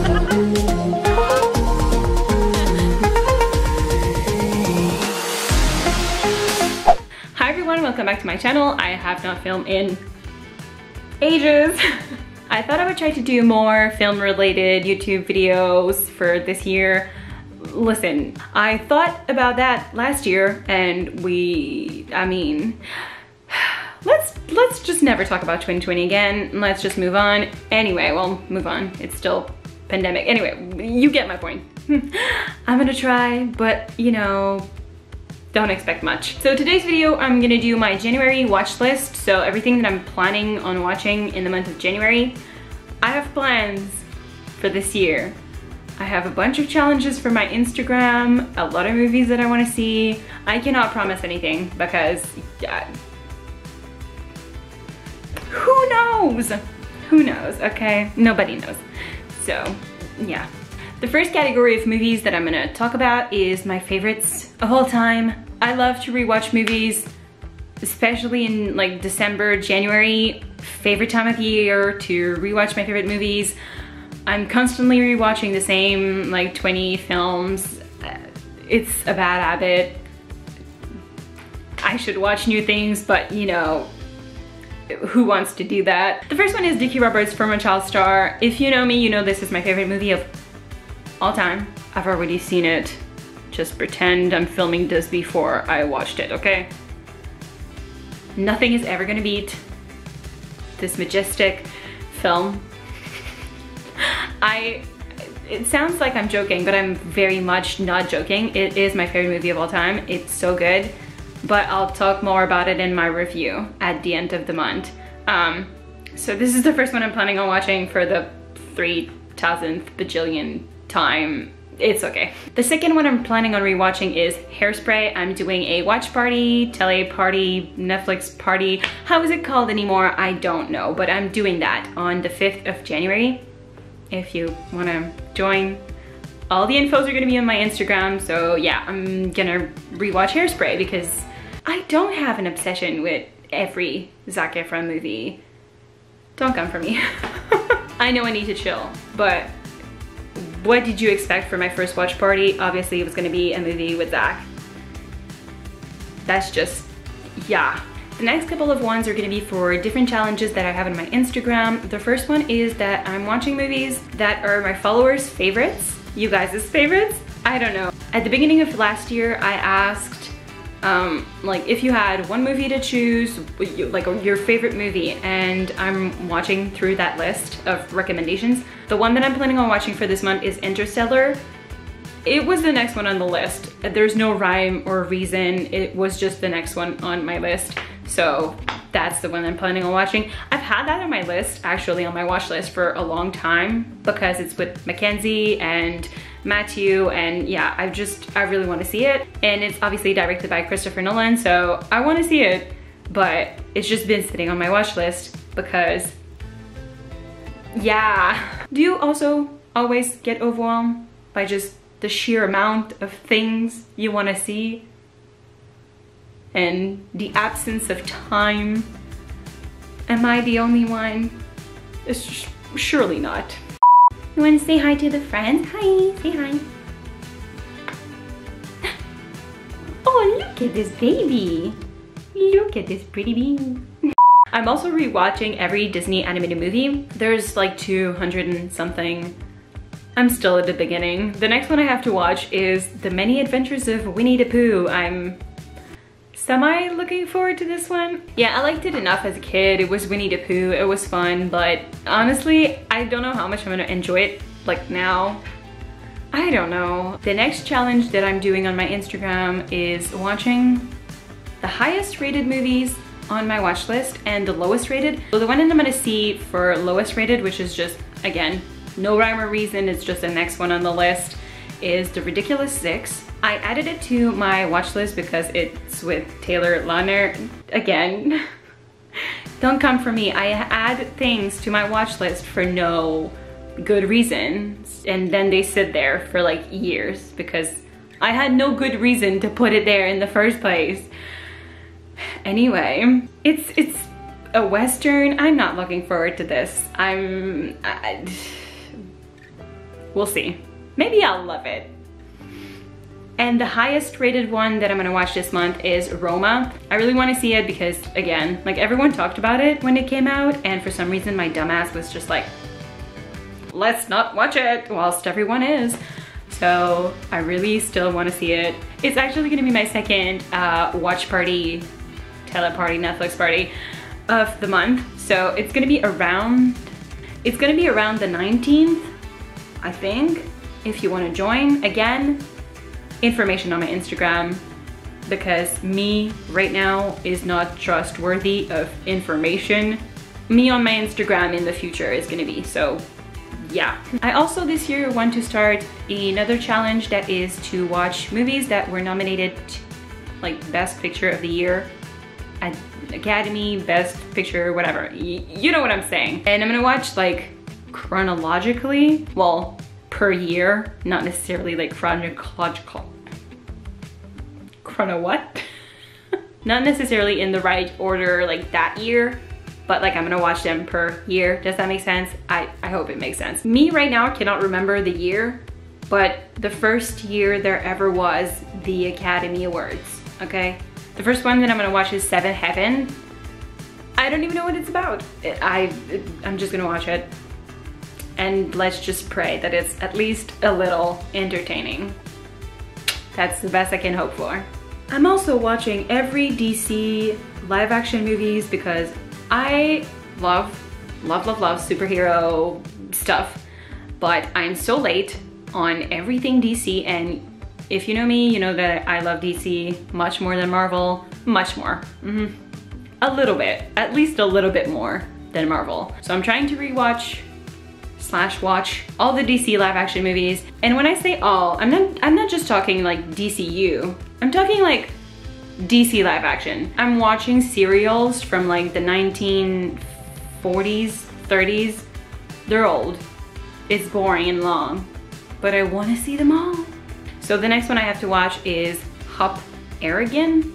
Hi everyone, welcome back to my channel. I have not filmed in ages. I thought I would try to do more film related YouTube videos for this year. Listen, I thought about that last year and let's just never talk about 2020 again. Let's just move on. Anyway, well, move on. It's still pandemic. Anyway, you get my point. I'm gonna try, but you know, don't expect much. So today's video, I'm gonna do my January watch list. So everything that I'm planning on watching in the month of January. I have plans for this year. I have a bunch of challenges for my Instagram, a lot of movies that I wanna see. I cannot promise anything because, who knows? Who knows, okay? Nobody knows. So, yeah. The first category of movies that I'm gonna talk about is my favorites of all time. I love to rewatch movies, especially in like December, January, favorite time of the year to rewatch my favorite movies. I'm constantly rewatching the same like 20 films. It's a bad habit. I should watch new things, but you know, who wants to do that? The first one is Dickie Roberts' From a Child Star. If you know me, you know this is my favorite movie of all time. I've already seen it. Just pretend I'm filming this before I watched it, okay? Nothing is ever gonna beat this majestic film. It sounds like I'm joking, but I'm very much not joking. It is my favorite movie of all time. It's so good, but I'll talk more about it in my review at the end of the month. So this is the first one I'm planning on watching for the 3000th bajillion time. It's okay. The second one I'm planning on rewatching is Hairspray. I'm doing a watch party, tele party, Netflix party. How is it called anymore? I don't know, but I'm doing that on the 5th of January. If you wanna join, all the infos are gonna be on my Instagram. So yeah, I'm gonna rewatch Hairspray because I don't have an obsession with every Zac Efron movie. Don't come for me. I know I need to chill, but what did you expect for my first watch party? Obviously it was gonna be a movie with Zac. That's just, yeah. The next couple of ones are gonna be for different challenges that I have on my Instagram. The first one is that I'm watching movies that are my followers' favorites, you guys' favorites. I don't know. At the beginning of last year, I asked, like if you had one movie to choose, like your favorite movie, and I'm watching through that list of recommendations. The one that I'm planning on watching for this month is Interstellar. It was the next one on the list. There's no rhyme or reason. It was just the next one on my list. So that's the one I'm planning on watching. I've had that on my list, actually on my watch list for a long time because it's with Mackenzie and Matthew, and yeah, I really want to see it. And it's obviously directed by Christopher Nolan, so I want to see it, but it's just been sitting on my watch list because, yeah. Do you also always get overwhelmed by just the sheer amount of things you want to see and the absence of time? Am I the only one? It's surely not. You want to say hi to the friends? Hi, say hi. Oh, look at this baby. Look at this pretty baby. I'm also rewatching every Disney animated movie. There's like 200 and something. I'm still at the beginning. The next one I have to watch is The Many Adventures of Winnie the Pooh. I'm semi looking forward to this one. Yeah, I liked it enough as a kid. It was Winnie the Pooh, it was fun, but honestly, I don't know how much I'm gonna enjoy it like now. I don't know. The next challenge that I'm doing on my Instagram is watching the highest rated movies on my watch list and the lowest rated. So the one that I'm gonna see for lowest rated, which is just, again, no rhyme or reason, it's just the next one on the list, is The Ridiculous 6. I added it to my watch list because it's with Taylor Lautner. Again, don't come for me. I add things to my watch list for no good reasons, and then they sit there for like years because I had no good reason to put it there in the first place. Anyway, it's a Western. I'm not looking forward to this. We'll see. Maybe I'll love it. And the highest rated one that I'm gonna watch this month is Roma. I really wanna see it because, again, like everyone talked about it when it came out, and for some reason my dumbass was just like, let's not watch it whilst everyone is. So I really still wanna see it. It's actually gonna be my second watch party, teleparty, Netflix party of the month. So it's gonna be around the 19th, I think, if you wanna join. Again, information on my Instagram, because me right now is not trustworthy of information. Me on my Instagram in the future is gonna be, so yeah. I also this year want to start another challenge that is to watch movies that were nominated to, like, Best Picture of the Year at Academy, Best Picture, whatever. You know what I'm saying. And I'm gonna watch like chronologically, well, per year, not necessarily like chronological. Chrono what? Not necessarily in the right order like that year, but like I'm gonna watch them per year. Does that make sense? I hope it makes sense. Me right now cannot remember the year, but the first year there ever was the Academy Awards, okay? The first one that I'm gonna watch is Seventh Heaven. I don't even know what it's about. I'm just gonna watch it. And let's just pray that it's at least a little entertaining. That's the best I can hope for. I'm also watching every DC live action movies because I love superhero stuff, but I'm so late on everything DC, and if you know me, you know that I love DC much more than Marvel, much more. A little bit, at least a little bit more than Marvel. So I'm trying to rewatch / watch all the DC live action movies. And when I say all, I'm not just talking like DCU. I'm talking like DC live action. I'm watching serials from like the 1940s, 30s. They're old. It's boring and long, but I want to see them all. So the next one I have to watch is Harrigan.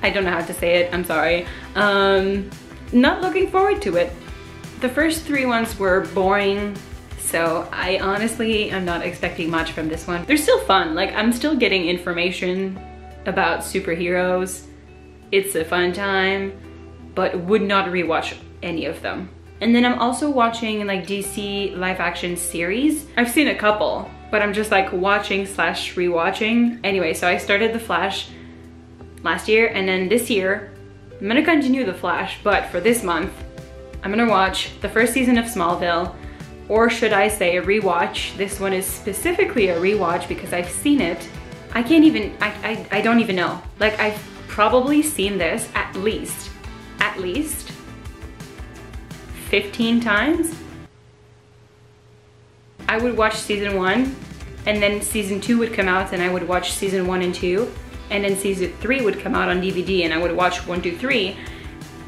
I don't know how to say it, I'm sorry. Not looking forward to it. The first 3 ones were boring, so I honestly am not expecting much from this one. They're still fun, like I'm still getting information about superheroes. It's a fun time, but would not rewatch any of them. And then I'm also watching like DC live action series. I've seen a couple, but I'm just like watching / rewatching. Anyway, so I started The Flash last year, and then this year, I'm gonna continue The Flash, but for this month, I'm gonna watch the first season of Smallville, or should I say a rewatch. This one is specifically a rewatch because I've seen it. I don't even know. Like I've probably seen this at least 15 times. I would watch season 1, and then season 2 would come out and I would watch season 1 and 2, and then season 3 would come out on DVD and I would watch 1, 2, 3,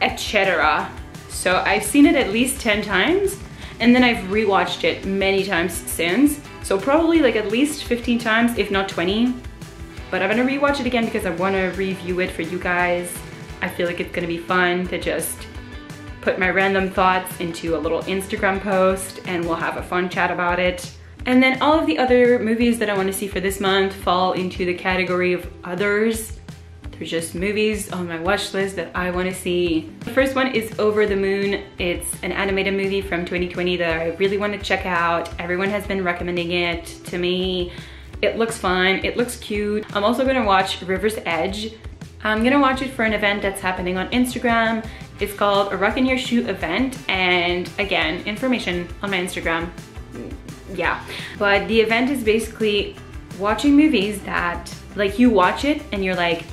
etc. So I've seen it at least 10 times, and then I've rewatched it many times since. So probably like at least 15 times, if not 20. But I'm gonna rewatch it again because I wanna review it for you guys. I feel like it's gonna be fun to just put my random thoughts into a little Instagram post and we'll have a fun chat about it. And then all of the other movies that I wanna see for this month fall into the category of others. They're just movies on my watch list that I wanna see. The first one is Over the Moon. It's an animated movie from 2020 that I really wanna check out. Everyone has been recommending it to me. It looks fun, it looks cute. I'm also gonna watch River's Edge. I'm gonna watch it for an event that's happening on Instagram. It's called a Rock in Your Shoe event, and again, information on my Instagram. Yeah, but the event is basically watching movies that, like, you watch it and you're like,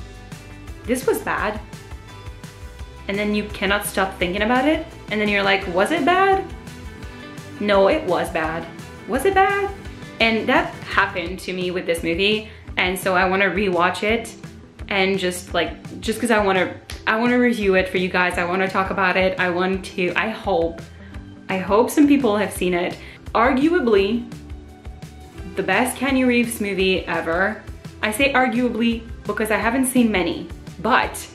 this was bad, and then you cannot stop thinking about it, and then you're like, was it bad? No, it was bad. Was it bad? And that happened to me with this movie, and so I want to rewatch it, and just because I want to review it for you guys. I want to talk about it. I hope some people have seen it. Arguably the best Keanu Reeves movie ever. I say arguably because I haven't seen many, but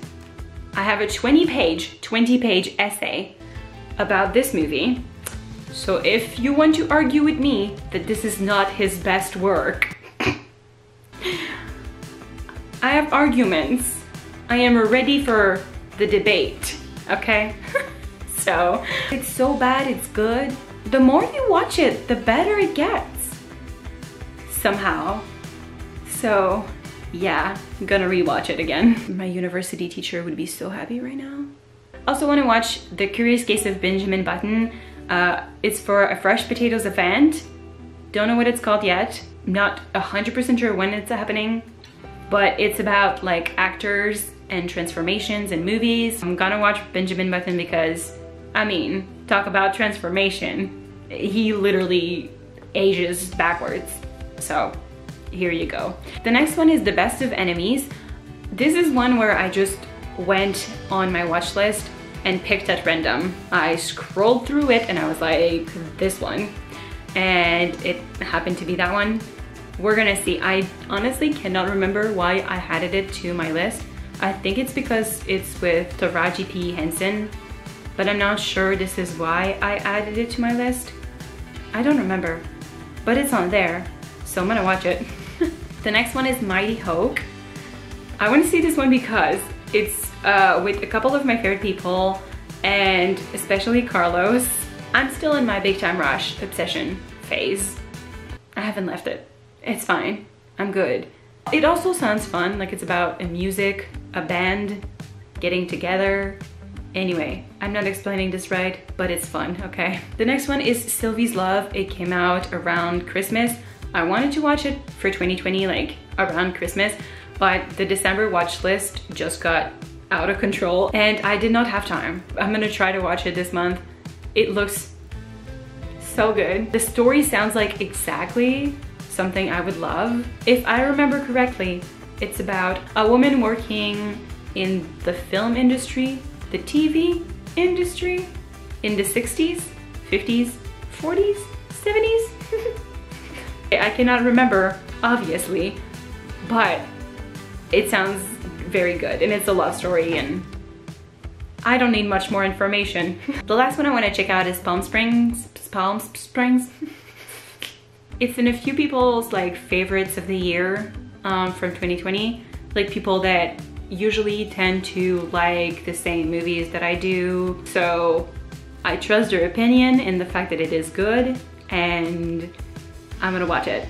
I have a 20-page essay about this movie, So if you want to argue with me that this is not his best work, I have arguments. I am ready for the debate, okay? So, it's so bad, it's good. The more you watch it, the better it gets. Somehow. So, yeah, I'm gonna rewatch it again. My university teacher would be so happy right now. Also want to watch The Curious Case of Benjamin Button. It's for a Fresh Potatoes event. Don't know what it's called yet. Not 100% sure when it's happening, but it's about like actors and transformations in movies. I'm gonna watch Benjamin Button because, I mean, talk about transformation. He literally ages backwards. So here you go. The next one is The Best of Enemies. This is one where I just went on my watch list and picked at random. I scrolled through it and I was like, this one. And it happened to be that one. We're gonna see. I honestly cannot remember why I added it to my list. I think it's because it's with Taraji P. Henson, but I'm not sure this is why I added it to my list. I don't remember, but it's on there, so I'm gonna watch it. The next one is Mighty Hoke. I want to see this one because it's with a couple of my favorite people, and especially Carlos. I'm still in my Big Time Rush obsession phase. I haven't left it. It's fine. I'm good. It also sounds fun, like it's about a music, a band, getting together. Anyway, I'm not explaining this right, but it's fun, okay? The next one is Sylvie's Love. It came out around Christmas. I wanted to watch it for 2020, like around Christmas, but the December watch list just got out of control and I did not have time. I'm gonna try to watch it this month. It looks so good. The story sounds like exactly something I would love. If I remember correctly, it's about a woman working in the film industry, the TV industry, in the 60s, 50s, 40s, 70s? I cannot remember, obviously, but it sounds very good and it's a love story and I don't need much more information. The last one I want to check out is Palm Springs. It's in a few people's like favorites of the year from 2020. Like people that usually tend to like the same movies that I do. So I trust their opinion and the fact that it is good and I'm gonna watch it.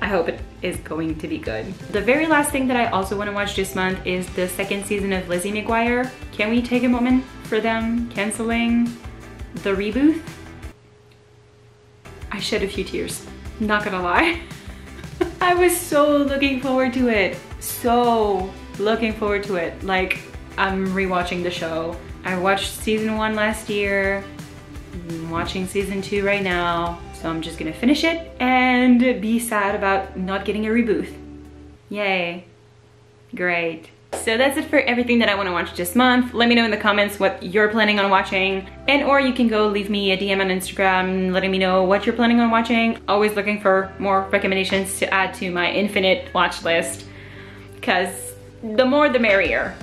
I hope it is going to be good. The very last thing that I also want to watch this month is the second season of Lizzie McGuire. Can we take a moment for them canceling the reboot? I shed a few tears, not gonna lie. I was so looking forward to it. So looking forward to it. Like, I'm rewatching the show. I watched season 1 last year. I'm watching season 2 right now. So I'm just gonna finish it and be sad about not getting a reboot. Yay. Great. So that's it for everything that I want to watch this month. Let me know in the comments what you're planning on watching, and or you can go leave me a DM on Instagram letting me know what you're planning on watching. Always looking for more recommendations to add to my infinite watch list, because the more the merrier.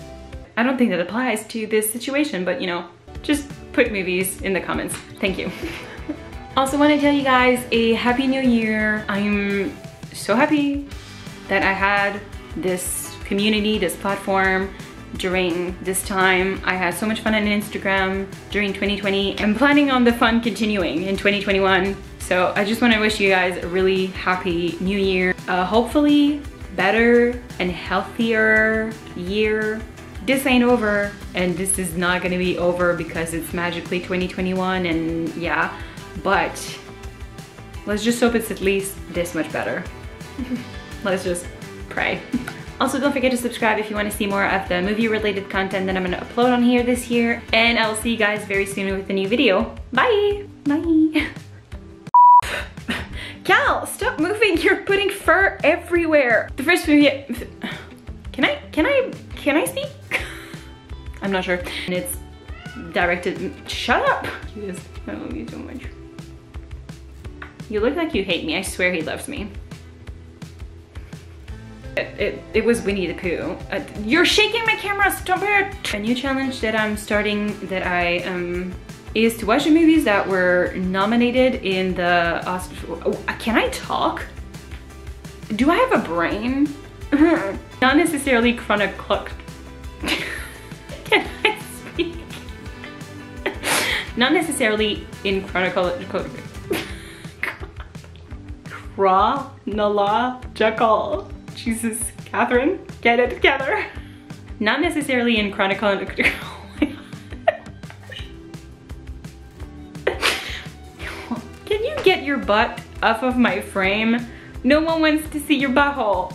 I don't think that applies to this situation, but you know, just put movies in the comments. Thank you. Also want to tell you guys a happy new year. I'm so happy that I had this community, this platform during this time. I had so much fun on Instagram during 2020. I'm planning on the fun continuing in 2021. So I just want to wish you guys a really happy new year. Hopefully better and healthier year. This ain't over, and this is not gonna be over because it's magically 2021 and yeah, but let's just hope it's at least this much better. Let's just pray. Also, don't forget to subscribe if you want to see more of the movie-related content that I'm going to upload on here this year. And I'll see you guys very soon with a new video. Bye! Bye! Cal, stop moving! You're putting fur everywhere! The first movie... Can I speak? I'm not sure. And it's directed... Shut up! I love you so much. You look like you hate me. I swear he loves me. It was Winnie the Pooh. You're shaking my camera, stop it! A new challenge that I'm starting that I am is to watch the movies that were nominated in the can I talk? Do I have a brain? Not necessarily chronological. Can I speak? Not necessarily in chronological. Chronological. Jesus, Catherine, get it together. Not necessarily in chronological. Can you get your butt off of my frame? No one wants to see your butthole.